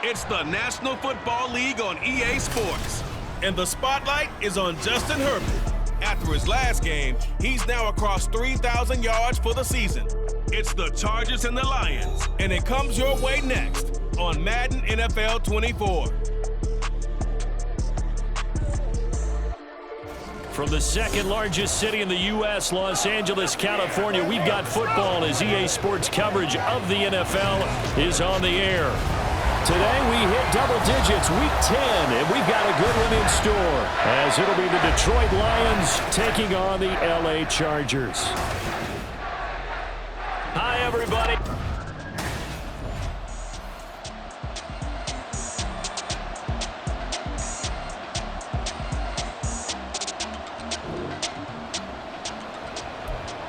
It's the National Football League on EA Sports. And the spotlight is on Justin Herbert. After his last game, he's now across 3,000 yards for the season. It's the Chargers and the Lions, and it comes your way next on Madden NFL 24. From the second largest city in the U.S., Los Angeles, California, we've got football as EA Sports coverage of the NFL is on the air. Today we hit double digits, week 10, and we've got a good one in store as it'll be the Detroit Lions taking on the L.A. Chargers. Hi, everybody.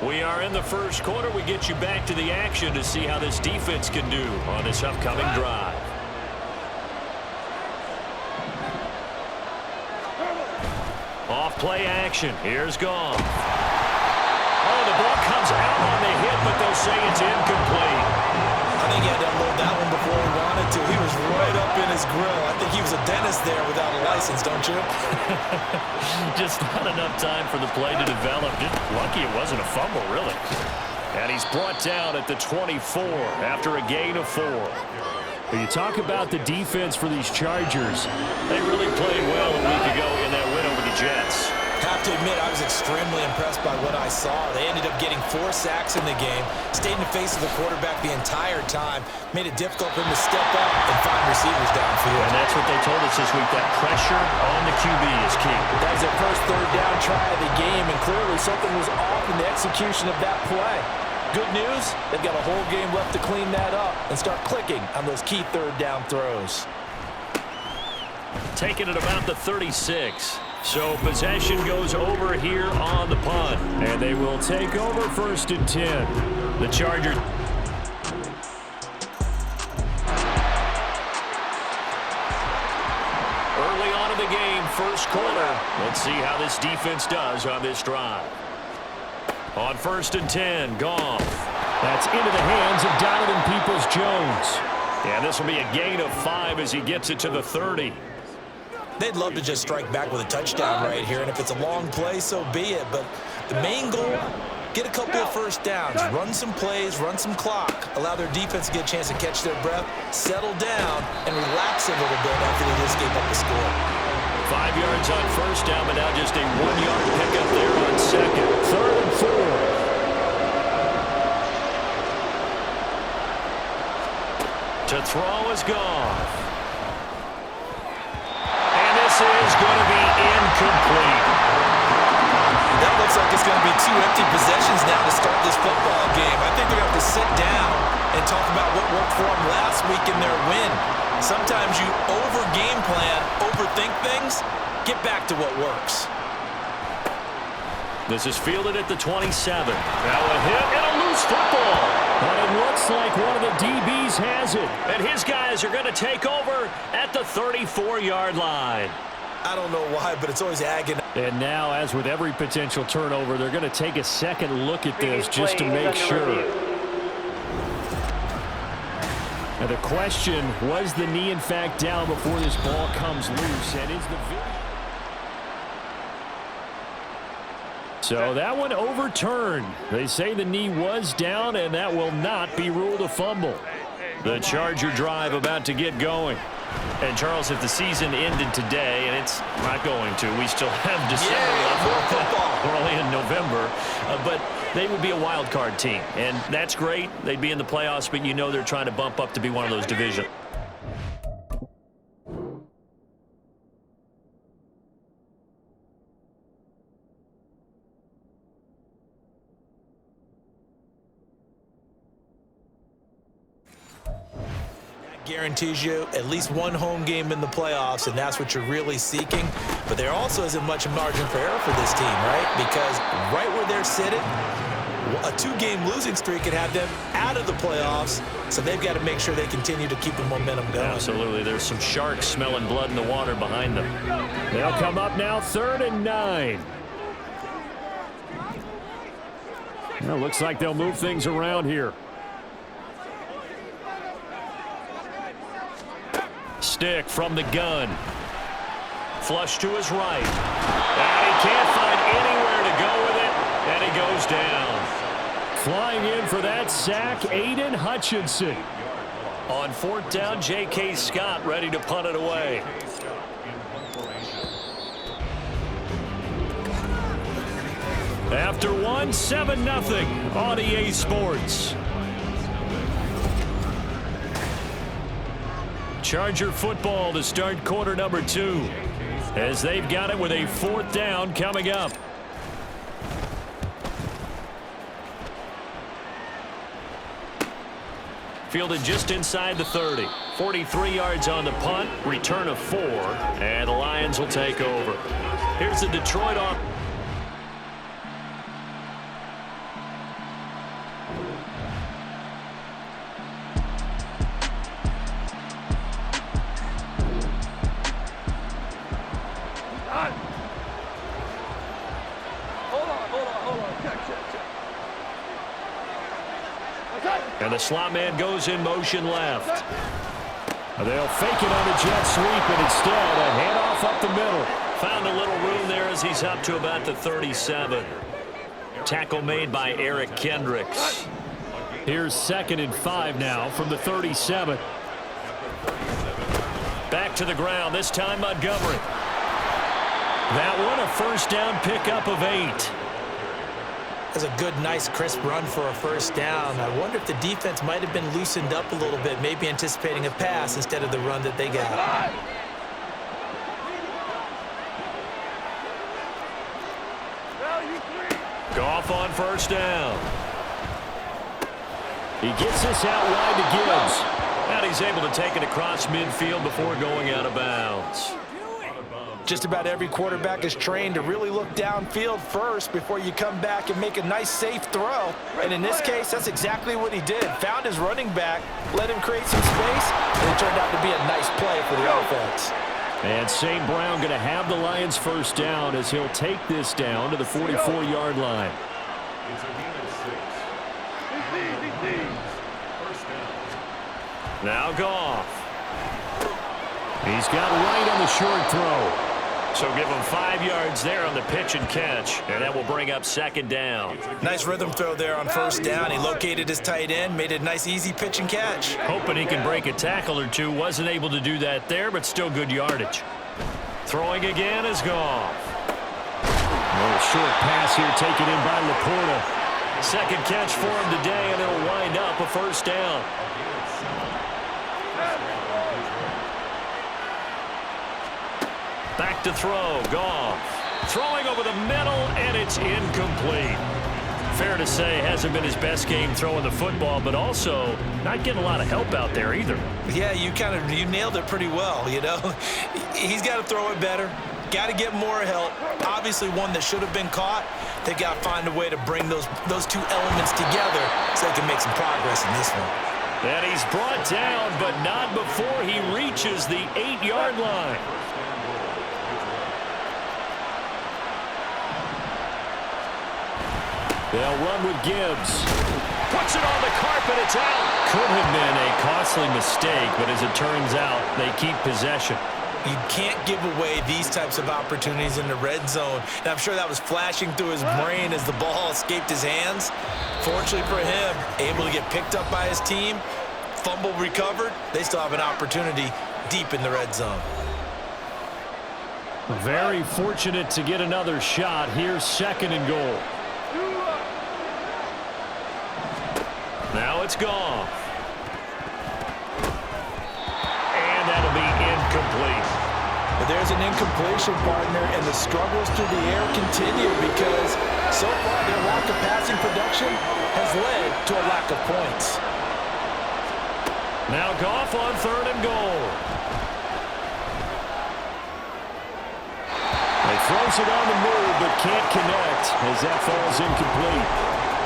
We are in the first quarter. We get you back to the action to see how this defense can do on this upcoming drive. Off play action. Here's Goff. Oh, the ball comes out on the hit, but they'll say it's incomplete. I think he had to unload that one before he wanted to. He was right up in his grill. I think he was a dentist there without a license, don't you? Just not enough time for the play to develop. Just lucky it wasn't a fumble, really. And he's brought down at the 24 after a gain of 4. When you talk about the defense for these Chargers, they really played well a week ago in that win over the Jets. Have to admit, I was extremely impressed by what I saw. They ended up getting 4 sacks in the game, stayed in the face of the quarterback the entire time, made it difficult for him to step up and find receivers downfield. And that's what they told us this week, that pressure on the QB is key. That was their first third down try of the game, and clearly something was off in the execution of that play. Good news, they've got a whole game left to clean that up and start clicking on those key third down throws. Taking it about the 36. So possession goes over here on the punt. And they will take over 1st and 10. The Chargers. Early on in the game, first quarter. Let's see how this defense does on this drive. On 1st and 10, Goff. That's into the hands of Donovan Peoples-Jones. And this will be a gain of 5 as he gets it to the 30. They'd love to just strike back with a touchdown right here, and if it's a long play, so be it. But the main goal, get a couple of first downs, run some plays, run some clock, allow their defense to get a chance to catch their breath, settle down, and relax a little bit after they just gave up the score. 5 yards on first down, but now just a 1-yard pickup there on second. 3rd and 4. To throw is Goff. This is going to be incomplete. That looks like it's going to be 2 empty possessions now to start this football game. I think they're going to have to sit down and talk about what worked for them last week in their win. Sometimes you over-game plan, overthink things, get back to what works. This is fielded at the 27. Now a hit and a loose football. But it looks like one of the DBs has it. And his guys are going to take over at the 34-yard line. I don't know why, but it's always agonizing. And now, as with every potential turnover, they're going to take a second look at this just to make sure. Now the question, was the knee in fact down before this ball comes loose? And is the video... So that one overturned. They say the knee was down, and that will not be ruled a fumble. The Charger drive about to get going. And, Charles, if the season ended today, and it's not going to, we still have December left. We're only in November. But they would be a wild card team, and that's great. They'd be in the playoffs, but you know they're trying to bump up to be one of those divisions. Guarantees you at least one home game in the playoffs, and that's what you're really seeking. But there also isn't much margin for error for this team, right? Because right where they're sitting, a 2-game losing streak could have them out of the playoffs, so they've got to make sure they continue to keep the momentum going. Absolutely. There's some sharks smelling blood in the water behind them. They'll come up now 3rd and 9. Well, looks like they'll move things around here. stick from the gun. Flush to his right. And he can't find anywhere to go with it, and he goes down. Flying in for that sack, Aiden Hutchinson. On 4th down, J.K. Scott ready to punt it away. After one, 7-0 on EA Sports. Charger football to start quarter number 2, as they've got it with a 4th down coming up. Fielded just inside the 30. 43 yards on the punt, return of 4, and the Lions will take over. Here's the Detroit offense. And the slot man goes in motion left. They'll fake it on a jet sweep, and instead a handoff up the middle. Found a little room there as he's up to about the 37. Tackle made by Eric Kendricks. Here's 2nd and 5 now from the 37. Back to the ground, this time Montgomery. That one a 1st down pickup of 8. That's a good, nice, crisp run for a 1st down. I wonder if the defense might have been loosened up a little bit, maybe anticipating a pass instead of the run that they got. Goff on 1st down. He gets this out wide to Gibbs. And he's able to take it across midfield before going out of bounds. Just about every quarterback is trained to really look downfield first before you come back and make a nice, safe throw. And in this case, that's exactly what he did. Found his running back, let him create some space, and it turned out to be a nice play for the offense. And St. Brown going to have the Lions 1st down as he'll take this down to the 44-yard line. Now Goff. He's got right on the short throw. So give him 5 yards there on the pitch and catch, and that will bring up 2nd down. Nice rhythm throw there on 1st down. He located his tight end, made a nice, easy pitch and catch. Hoping he can break a tackle or two. Wasn't able to do that there, but still good yardage. Throwing again is Goff. A little short pass here taken in by Laporta. 2nd catch for him today, and it'll wind up a 1st down. Back to throw, Goff. Throwing over the middle, and it's incomplete. Fair to say, hasn't been his best game throwing the football, but also not getting a lot of help out there either. Yeah, you nailed it pretty well, you know. He's got to throw it better. Got to get more help. Obviously one that should have been caught. They got to find a way to bring those two elements together so they can make some progress in this one. And he's brought down, but not before he reaches the 8-yard line. They'll run with Gibbs. Puts it on the carpet. It's out. Could have been a costly mistake, but as it turns out, they keep possession. You can't give away these types of opportunities in the red zone. And I'm sure that was flashing through his brain as the ball escaped his hands. Fortunately for him, able to get picked up by his team, fumble recovered. They still have an opportunity deep in the red zone. Very fortunate to get another shot. Here's 2nd and goal. Now it's Goff. And that'll be incomplete. But there's an incompletion, partner, and the struggles through the air continue because so far their lack of passing production has led to a lack of points. Now Goff on 3rd and goal. He throws it on the move but can't connect as that falls incomplete.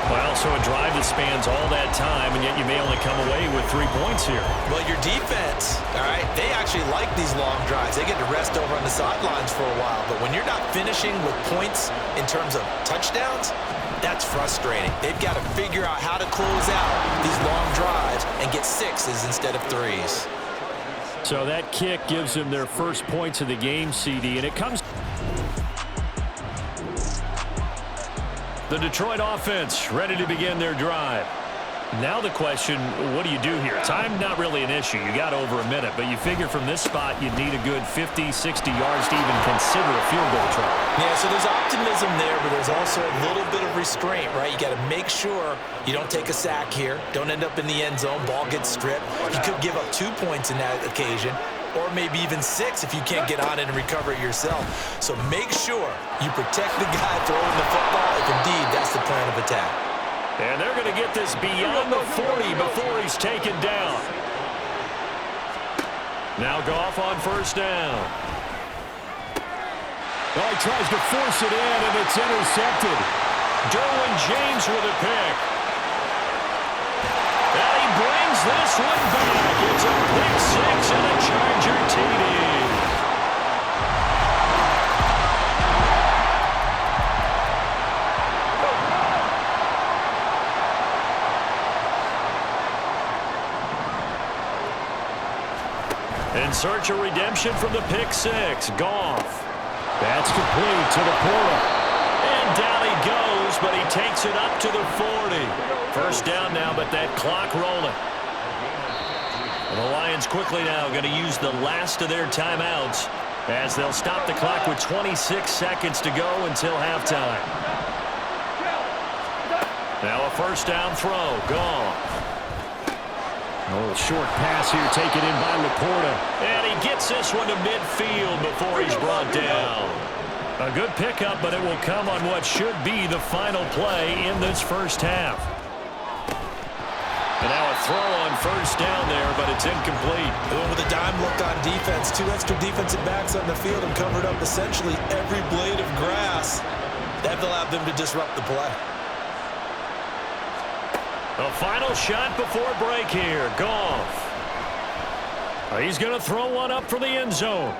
Well, so a drive that spans all that time, and yet you may only come away with 3 points here. Well, your defense, all right, they actually like these long drives. They get to rest over on the sidelines for a while. But when you're not finishing with points in terms of touchdowns, that's frustrating. They've got to figure out how to close out these long drives and get 6s instead of 3s. So that kick gives them their first points of the game, CD, and it comes. The Detroit offense ready to begin their drive. Now the question, what do you do here? Time not really an issue. You got over a minute, but you figure from this spot you'd need a good 50, 60 yards to even consider a field goal try. Yeah, so there's optimism there, but there's also a little bit of restraint, right? You got to make sure you don't take a sack here. Don't end up in the end zone. Ball gets stripped. You could give up 2 points in that occasion, or maybe even 6 if you can't get on it and recover it yourself. So make sure you protect the guy throwing the football if indeed that's the plan of attack. And they're going to get this beyond the 40 before he's taken down. Now Goff on first down. Well, he tries to force it in, and it's intercepted. Derwin James with a pick. And he brings this one back. It's a pick six and a Charger TD. In search of redemption from the pick six. Goff. That's complete to the Porter. And down he goes, but he takes it up to the 40. First down now, but that clock rolling. And the Lions quickly now going to use the last of their timeouts as they'll stop the clock with 26 seconds to go until halftime. Now a first down throw. Goff. A little short pass here taken in by Laporta. And he gets this one to midfield before he's brought down. A good pickup, but it will come on what should be the final play in this first half. And now a throw on first down there, but it's incomplete. Going with a dime look on defense. 2 extra defensive backs on the field and covered up essentially every blade of grass. That allowed them to disrupt the play. A final shot before break here. Goff. He's going to throw one up for the end zone.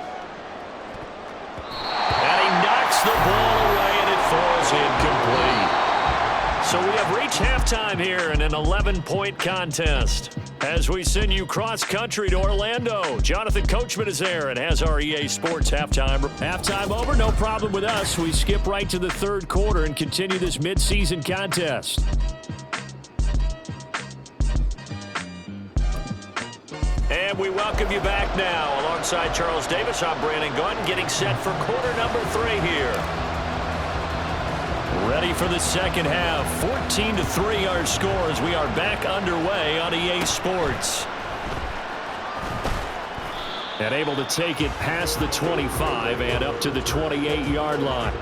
And he knocks the ball away, and it falls incomplete. So we have reached halftime here in an 11-point contest. As we send you cross-country to Orlando, Jonathan Coachman is there and has our EA Sports halftime. Halftime over, no problem with us. We skip right to the third quarter and continue this mid-season contest. And we welcome you back now. Alongside Charles Davis, I'm Brandon Gunn, getting set for quarter number 3 here. Ready for the second half. 14-3 our score as we are back underway on EA Sports. And able to take it past the 25 and up to the 28-yard line.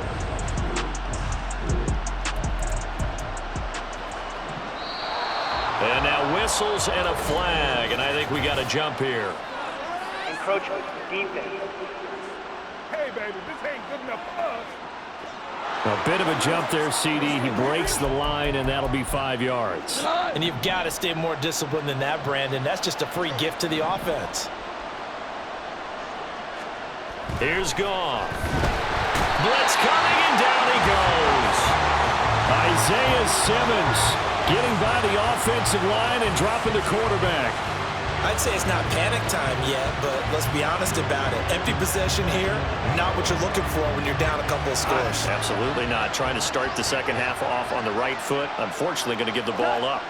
And now whistles and a flag, and I think we got a jump here. Encroachment defense. Hey, baby, this ain't good enough for us. A bit of a jump there, CD. He breaks the line, and that'll be 5 yards. And you've got to stay more disciplined than that, Brandon. That's just a free gift to the offense. Here's Goff. Blitz coming, and down he goes. Isaiah Simmons getting by the offensive line and dropping the quarterback. I'd say it's not panic time yet, but let's be honest about it. Empty possession here, not what you're looking for when you're down a couple of scores. Absolutely not. Trying to start the second half off on the right foot. Unfortunately, going to give the ball up.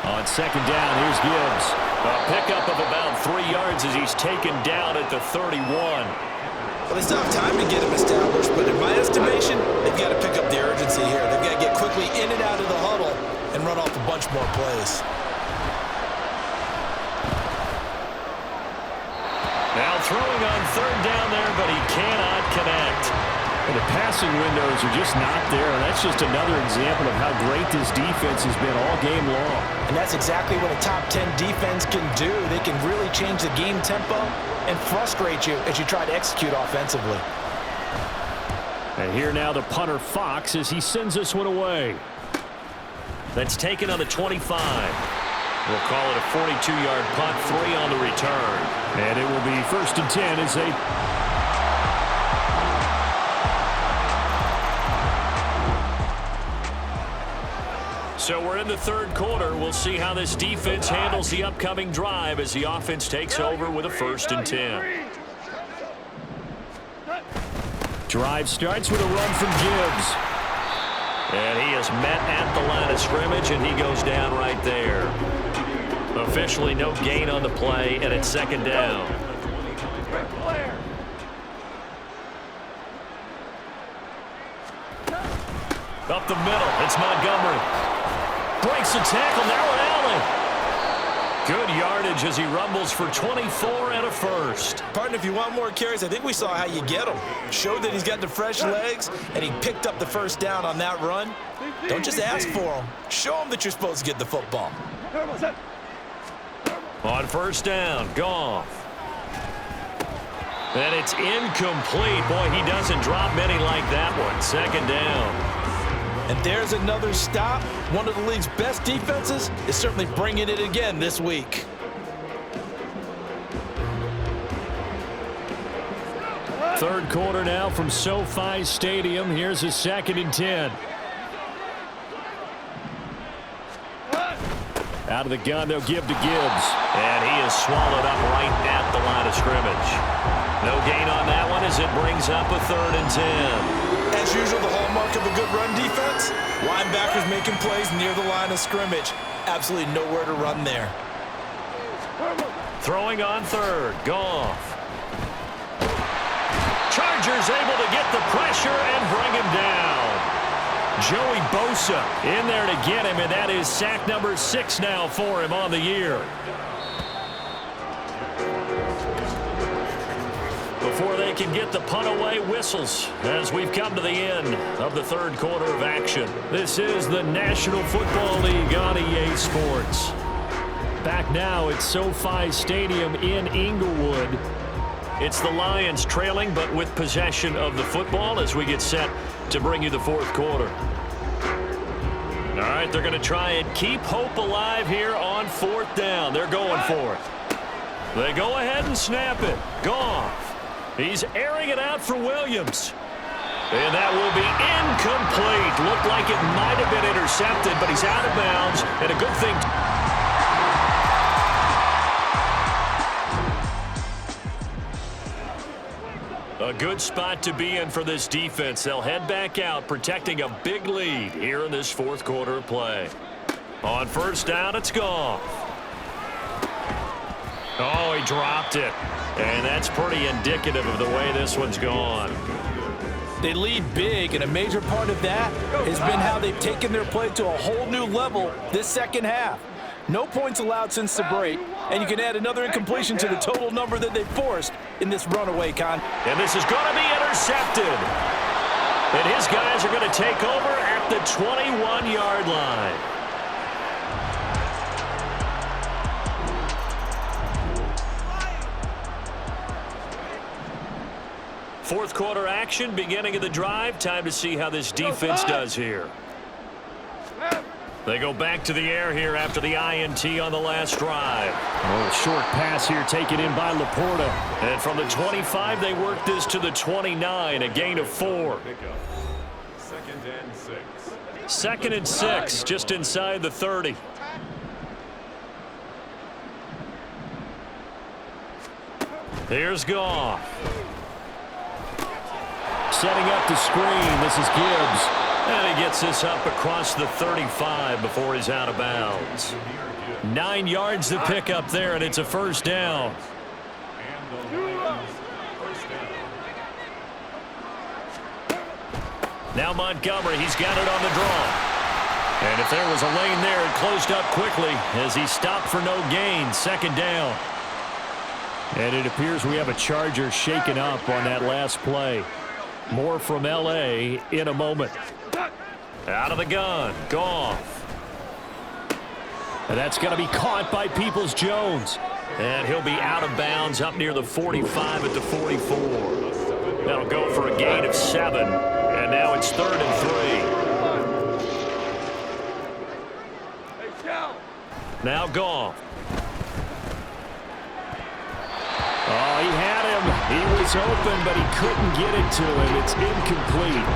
On second down, here's Gibbs. A pickup of about 3 yards as he's taken down at the 31. Well, they still have time to get him established, but in my estimation, they've got to pick up the urgency here. They've got to get quickly in and out of the huddle and run off a bunch more plays. Now throwing on third down there, but he cannot connect. And the passing windows are just not there, and that's just another example of how great this defense has been all game long. And that's exactly what a top 10 defense can do. They can really change the game tempo and frustrate you as you try to execute offensively. And here now the punter Fox as he sends this one away. That's taken on the 25. We'll call it a 42-yard punt, 3 on the return. And it will be 1st and 10 as they... So we're in the third quarter. We'll see how this defense handles the upcoming drive as the offense takes over with a 1st and 10. Drive starts with a run from Gibbs. And he is met at the line of scrimmage, and he goes down right there. Officially no gain on the play, and it's 2nd down. Up the middle, it's Montgomery. Breaks the tackle, now an alley. Good yardage as he rumbles for 24 and a 1st. Partner, if you want more carries, I think we saw how you get him. Showed that he's got the fresh legs, and he picked up the 1st down on that run. Don't just ask for him. Show him that you're supposed to get the football. On 1st down, Goff. And it's incomplete. Boy, he doesn't drop many like that one. 2nd down. And there's another stop. One of the league's best defenses is certainly bringing it again this week. Third quarter now from SoFi Stadium. Here's a 2nd and 10. Out of the gun, they'll give to Gibbs. And he is swallowed up right at the line of scrimmage. No gain on that one as it brings up a 3rd and 10. As usual, the hallmark of a good run defense, linebackers making plays near the line of scrimmage. Absolutely nowhere to run there. Throwing on 3rd, Goff. Chargers able to get the pressure and bring him down. Joey Bosa in there to get him, and that is sack number 6 now for him on the year. Before they can get the punt away, whistles as we've come to the end of the third quarter of action. This is the National Football League on EA Sports. Back now at SoFi Stadium in Inglewood. It's the Lions trailing, but with possession of the football as we get set to bring you the fourth quarter. All right, they're going to try and keep hope alive here on 4th down. They're going for it. They go ahead and snap it. Goff. He's airing it out for Williams. And that will be incomplete. Looked like it might have been intercepted, but he's out of bounds. And a good thing. A good spot to be in for this defense. They'll head back out, protecting a big lead here in this fourth quarter of play. On 1st down, it's Goff. Oh, he dropped it. And that's pretty indicative of the way this one's gone. They lead big, and a major part of that has been how they've taken their play to a whole new level this second half. No points allowed since the break, and you can add another incompletion to the total number that they forced in this runaway con. And this is going to be intercepted. And his guys are going to take over at the 21-yard line. Fourth quarter action, beginning of the drive. Time to see how this defense does here. They go back to the air here after the INT on the last drive. Oh, short pass here taken in by Laporta. And from the 25, they work this to the 29, a gain of 4. 2nd and 6, just inside the 30. Here's Goff. Setting up the screen. This is Gibbs. And he gets this up across the 35 before he's out of bounds. 9 yards to pick up there, and it's a 1st down. Now Montgomery, he's got it on the draw. And if there was a lane there, it closed up quickly as he stopped for no gain. 2nd down. And it appears we have a Charger shaken up on that last play. More from L.A. in a moment. Out of the gun, Goff. And that's going to be caught by Peoples-Jones. And he'll be out of bounds up near the 45 at the 44. That'll go for a gain of 7. And now it's 3rd and 3. Now Goff. Oh, he had him. He was open, but he couldn't get it to him. It's incomplete.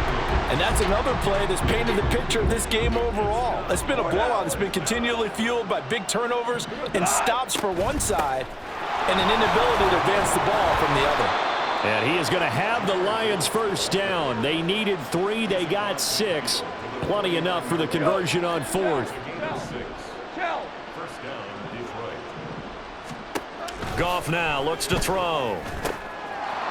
And that's another play that's painted the picture of this game overall. It's been a blowout that's been continually fueled by big turnovers and stops for one side and an inability to advance the ball from the other. And he is going to have the Lions first down. They needed 3. They got 6. Plenty enough for the conversion on 4th. Goff now looks to throw.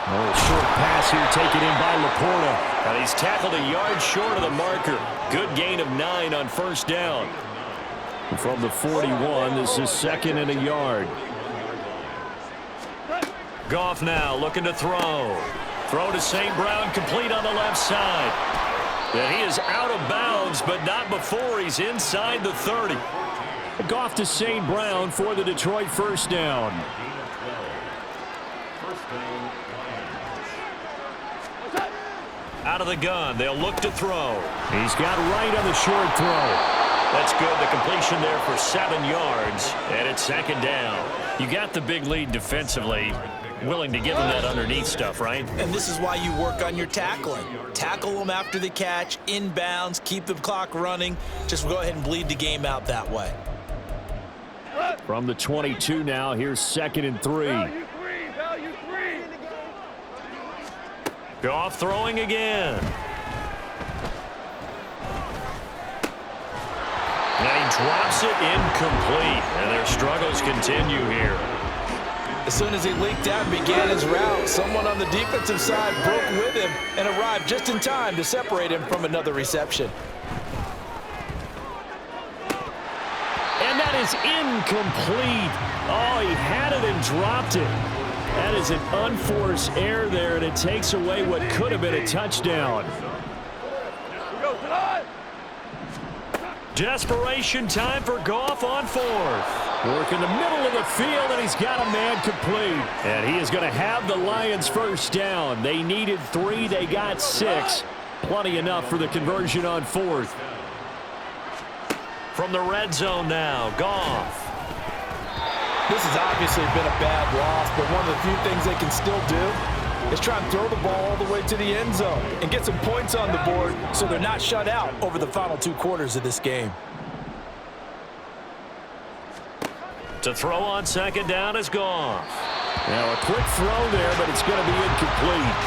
Short pass here taken in by Laporta. And he's tackled a yard short of the marker. Good gain of 9 on first down. From the 41, this is 2nd and a yard. Goff now looking to throw. Throw to St. Brown, complete on the left side. And he is out of bounds, but not before he's inside the 30. Goff to St. Brown for the Detroit first down. Out of the gun, they'll look to throw. He's got right on the short throw. That's good. The completion there for 7 yards, and it's 2nd down. You got the big lead defensively. Willing to give them that underneath stuff, right? And this is why you work on your tackling. Tackle them after the catch, inbounds, keep the clock running. Just go ahead and bleed the game out that way. From the 22 now, here's 2nd and 3. Value three. Goff throwing again. And he drops it incomplete. And their struggles continue here. As soon as he leaked out and began his route, someone on the defensive side broke with him and arrived just in time to separate him from another reception. And that is incomplete. Oh, he had it and dropped it. That is an unforced error there, and it takes away what could have been a touchdown. Desperation time for Goff on 4th. Work in the middle of the field, and he's got a man complete. And he is going to have the Lions first down. They needed 3. They got 6. Plenty enough for the conversion on 4th. From the red zone now, Goff. This has obviously been a bad loss, but one of the few things they can still do is try and throw the ball all the way to the end zone and get some points on the board so they're not shut out over the final 2 quarters of this game. To throw on 2nd down is Goff. Now a quick throw there, but it's going to be incomplete.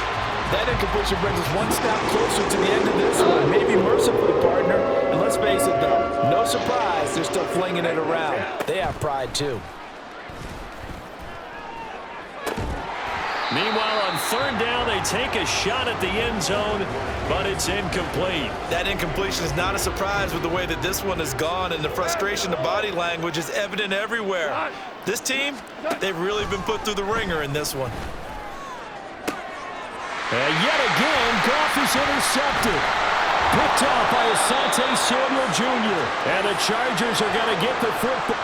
That incompletion brings us one step closer to the end of this one. Maybe mercifully, partner. And let's face it, though, no surprise, they're still flinging it around. They have pride, too. Meanwhile, on 3rd down, they take a shot at the end zone, but it's incomplete. That incompletion is not a surprise with the way that this one has gone, and the frustration, the body language is evident everywhere. This team, they've really been put through the ringer in this one. And yet again, Goff is intercepted. Picked off by Asante Samuel Jr. And the Chargers are going to get the football.